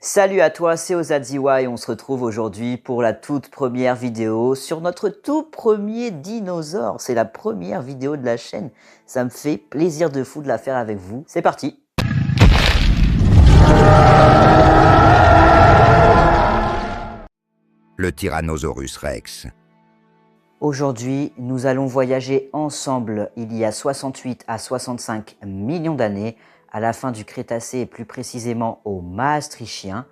Salut à toi, c'est Ozadziwa et on se retrouve aujourd'hui pour la toute première vidéo sur notre tout premier dinosaure. C'est la première vidéo de la chaîne. Ça me fait plaisir de fou de la faire avec vous. C'est parti! Le Tyrannosaurus Rex. Aujourd'hui, nous allons voyager ensemble il y a 68 à 65 millions d'années, à la fin du Crétacé et plus précisément au Maastrichtien,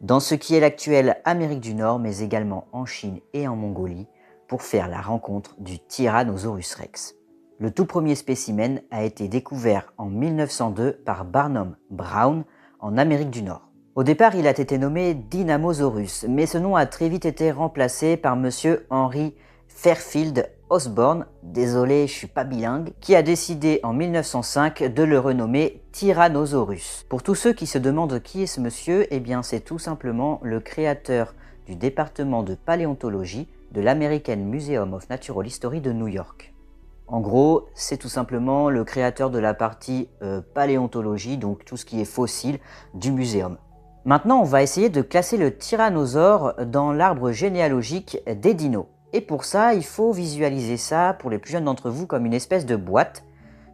dans ce qui est l'actuelle Amérique du Nord, mais également en Chine et en Mongolie, pour faire la rencontre du Tyrannosaurus Rex. Le tout premier spécimen a été découvert en 1902 par Barnum Brown en Amérique du Nord. Au départ, il a été nommé Dynamosaurus, mais ce nom a très vite été remplacé par monsieur Henry Fairfield Osborn, désolé, je suis pas bilingue, qui a décidé en 1905 de le renommer Tyrannosaurus. Pour tous ceux qui se demandent qui est ce monsieur, eh bien c'est tout simplement le créateur du département de paléontologie de l'American Museum of Natural History de New York. En gros, c'est tout simplement le créateur de la partie paléontologie, donc tout ce qui est fossile du muséum. Maintenant, on va essayer de classer le tyrannosaure dans l'arbre généalogique des dinos. Et pour ça, il faut visualiser ça, pour les plus jeunes d'entre vous, comme une espèce de boîte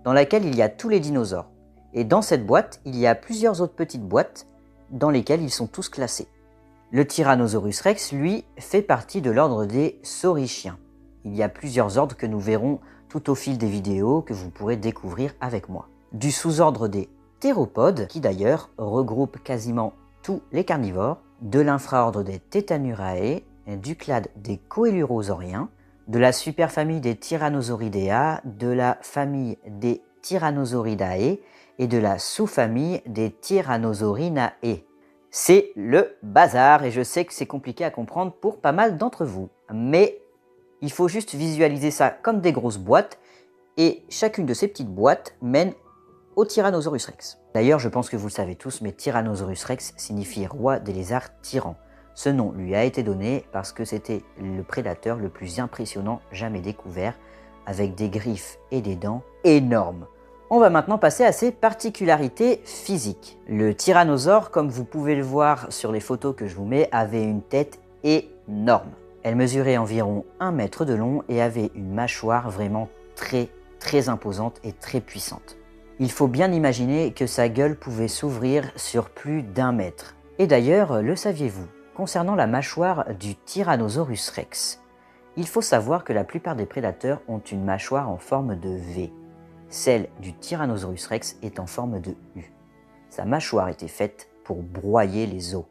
dans laquelle il y a tous les dinosaures. Et dans cette boîte, il y a plusieurs autres petites boîtes dans lesquelles ils sont tous classés. Le Tyrannosaurus Rex, lui, fait partie de l'ordre des saurichiens. Il y a plusieurs ordres que nous verrons tout au fil des vidéos que vous pourrez découvrir avec moi. Du sous-ordre des théropodes, qui d'ailleurs regroupe quasiment tous les carnivores, de l'infraordre des Tetanurae, du clade des Coelurosauriens, de la superfamille des Tyrannosauridae, de la famille des Tyrannosauridae et de la sous-famille des Tyrannosaurinae. C'est le bazar et je sais que c'est compliqué à comprendre pour pas mal d'entre vous, mais il faut juste visualiser ça comme des grosses boîtes et chacune de ces petites boîtes mène au Tyrannosaurus Rex. D'ailleurs, je pense que vous le savez tous, mais Tyrannosaurus Rex signifie roi des lézards tyrans. Ce nom lui a été donné parce que c'était le prédateur le plus impressionnant jamais découvert, avec des griffes et des dents énormes. On va maintenant passer à ses particularités physiques. Le tyrannosaure, comme vous pouvez le voir sur les photos que je vous mets, avait une tête énorme. Elle mesurait environ 1 mètre de long et avait une mâchoire vraiment très imposante et très puissante. Il faut bien imaginer que sa gueule pouvait s'ouvrir sur plus d'1 mètre. Et d'ailleurs, le saviez-vous? Concernant la mâchoire du Tyrannosaurus Rex, il faut savoir que la plupart des prédateurs ont une mâchoire en forme de V. Celle du Tyrannosaurus Rex est en forme de U. Sa mâchoire était faite pour broyer les os.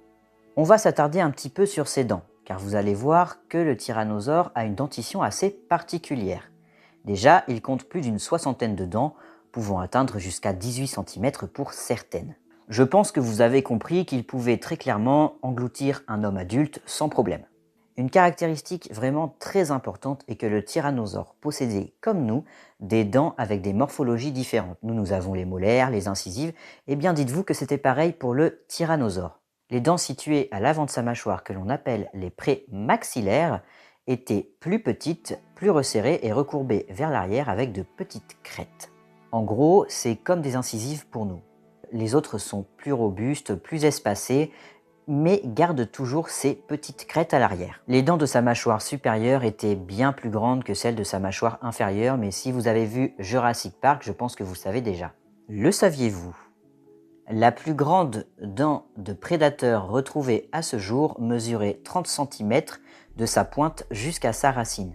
On va s'attarder un petit peu sur ses dents, car vous allez voir que le tyrannosaure a une dentition assez particulière. Déjà, il compte plus d'une 60aine de dents, pouvant atteindre jusqu'à 18 cm pour certaines. Je pense que vous avez compris qu'il pouvait très clairement engloutir un homme adulte sans problème. Une caractéristique vraiment très importante est que le tyrannosaure possédait, comme nous, des dents avec des morphologies différentes. Nous avons les molaires, les incisives, et bien dites-vous que c'était pareil pour le tyrannosaure. Les dents situées à l'avant de sa mâchoire, que l'on appelle les prémaxillaires, étaient plus petites, plus resserrées et recourbées vers l'arrière avec de petites crêtes. En gros, c'est comme des incisives pour nous. Les autres sont plus robustes, plus espacées, mais gardent toujours ces petites crêtes à l'arrière. Les dents de sa mâchoire supérieure étaient bien plus grandes que celles de sa mâchoire inférieure, mais si vous avez vu Jurassic Park, je pense que vous savez déjà. Le saviez-vous? La plus grande dent de prédateur retrouvée à ce jour mesurait 30 cm de sa pointe jusqu'à sa racine.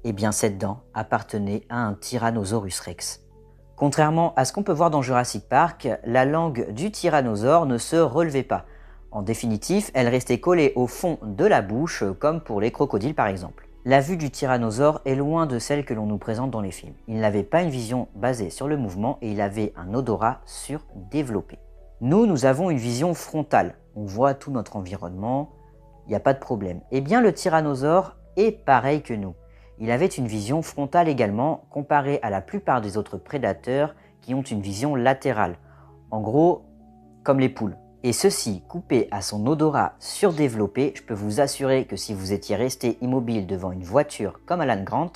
Eh bien, cette dent appartenait à un Tyrannosaurus Rex. Contrairement à ce qu'on peut voir dans Jurassic Park, la langue du tyrannosaure ne se relevait pas. En définitive, elle restait collée au fond de la bouche, comme pour les crocodiles par exemple. La vue du tyrannosaure est loin de celle que l'on nous présente dans les films. Il n'avait pas une vision basée sur le mouvement et il avait un odorat surdéveloppé. Nous avons une vision frontale. On voit tout notre environnement, il n'y a pas de problème. Eh bien, le tyrannosaure est pareil que nous. Il avait une vision frontale également, comparée à la plupart des autres prédateurs qui ont une vision latérale. En gros, comme les poules. Et ceci, coupé à son odorat surdéveloppé, je peux vous assurer que si vous étiez resté immobile devant une voiture comme Alan Grant,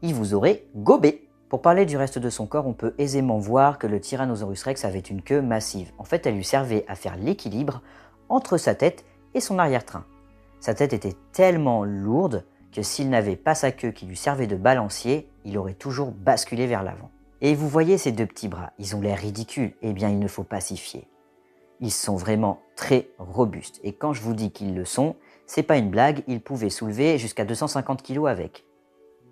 il vous aurait gobé. Pour parler du reste de son corps, on peut aisément voir que le Tyrannosaurus Rex avait une queue massive. En fait, elle lui servait à faire l'équilibre entre sa tête et son arrière-train. Sa tête était tellement lourde que s'il n'avait pas sa queue qui lui servait de balancier, il aurait toujours basculé vers l'avant. Et vous voyez ces deux petits bras, ils ont l'air ridicules, eh bien il ne faut pas s'y fier. Ils sont vraiment très robustes, et quand je vous dis qu'ils le sont, c'est pas une blague, ils pouvaient soulever jusqu'à 250 kg avec.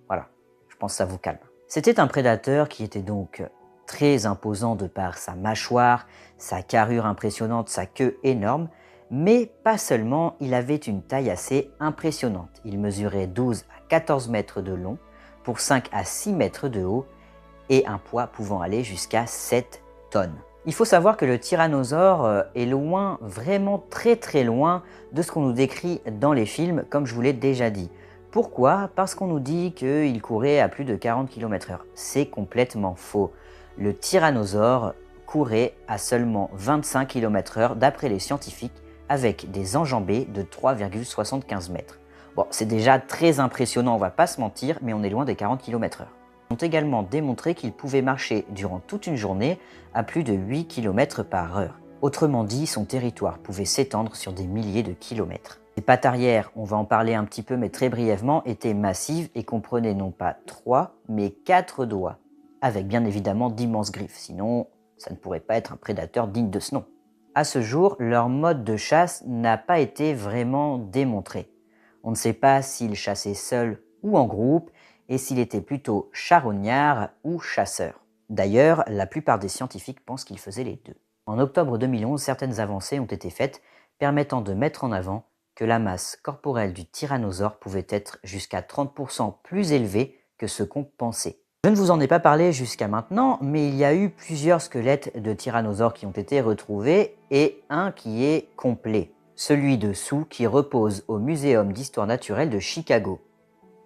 Voilà, je pense que ça vous calme. C'était un prédateur qui était donc très imposant de par sa mâchoire, sa carrure impressionnante, sa queue énorme, mais pas seulement, il avait une taille assez impressionnante. Il mesurait 12 à 14 mètres de long pour 5 à 6 mètres de haut et un poids pouvant aller jusqu'à 7 tonnes. Il faut savoir que le tyrannosaure est loin, vraiment très loin de ce qu'on nous décrit dans les films, comme je vous l'ai déjà dit. Pourquoi? Parce qu'on nous dit qu'il courait à plus de 40 km/h. C'est complètement faux. Le tyrannosaure courait à seulement 25 km/h d'après les scientifiques, avec des enjambées de 3,75 mètres. Bon, c'est déjà très impressionnant, on va pas se mentir, mais on est loin des 40 km/h. Ils ont également démontré qu'il pouvait marcher durant toute une journée à plus de 8 km/h. Autrement dit, son territoire pouvait s'étendre sur des milliers de kilomètres. Les pattes arrière, on va en parler un petit peu mais très brièvement, étaient massives et comprenaient non pas 3 mais 4 doigts, avec bien évidemment d'immenses griffes, sinon ça ne pourrait pas être un prédateur digne de ce nom. À ce jour, leur mode de chasse n'a pas été vraiment démontré. On ne sait pas s'ils chassaient seuls ou en groupe et s'il était plutôt charognard ou chasseur. D'ailleurs, la plupart des scientifiques pensent qu'ils faisaient les deux. En octobre 2011, certaines avancées ont été faites permettant de mettre en avant que la masse corporelle du tyrannosaure pouvait être jusqu'à 30% plus élevée que ce qu'on pensait. Je ne vous en ai pas parlé jusqu'à maintenant, mais il y a eu plusieurs squelettes de tyrannosaures qui ont été retrouvés et un qui est complet, celui de Sue qui repose au Muséum d'histoire naturelle de Chicago.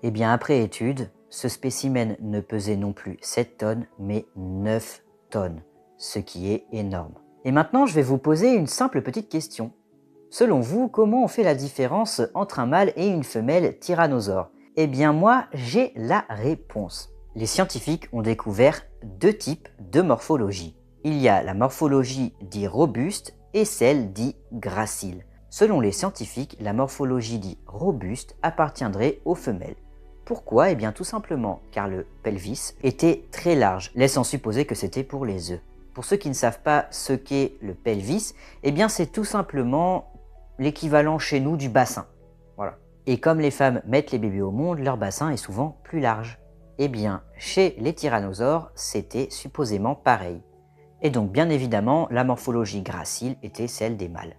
Et bien après étude, ce spécimen ne pesait non plus 7 tonnes mais 9 tonnes, ce qui est énorme. Et maintenant je vais vous poser une simple petite question. Selon vous, comment on fait la différence entre un mâle et une femelle tyrannosaure? Eh bien moi, j'ai la réponse. Les scientifiques ont découvert deux types de morphologie. Il y a la morphologie dite robuste et celle dite gracile. Selon les scientifiques, la morphologie dite robuste appartiendrait aux femelles. Pourquoi? Eh bien tout simplement car le pelvis était très large, laissant supposer que c'était pour les œufs. Pour ceux qui ne savent pas ce qu'est le pelvis, eh bien c'est tout simplement l'équivalent chez nous du bassin. Voilà. Et comme les femmes mettent les bébés au monde, leur bassin est souvent plus large. Eh bien, chez les tyrannosaures, c'était supposément pareil. Et donc, bien évidemment, la morphologie gracile était celle des mâles.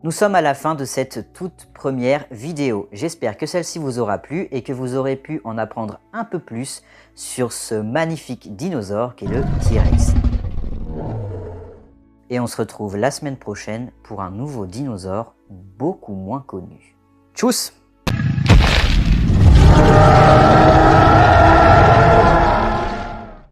Nous sommes à la fin de cette toute première vidéo. J'espère que celle-ci vous aura plu et que vous aurez pu en apprendre un peu plus sur ce magnifique dinosaure qu'est le T-Rex. Et on se retrouve la semaine prochaine pour un nouveau dinosaure beaucoup moins connu. Tchuss!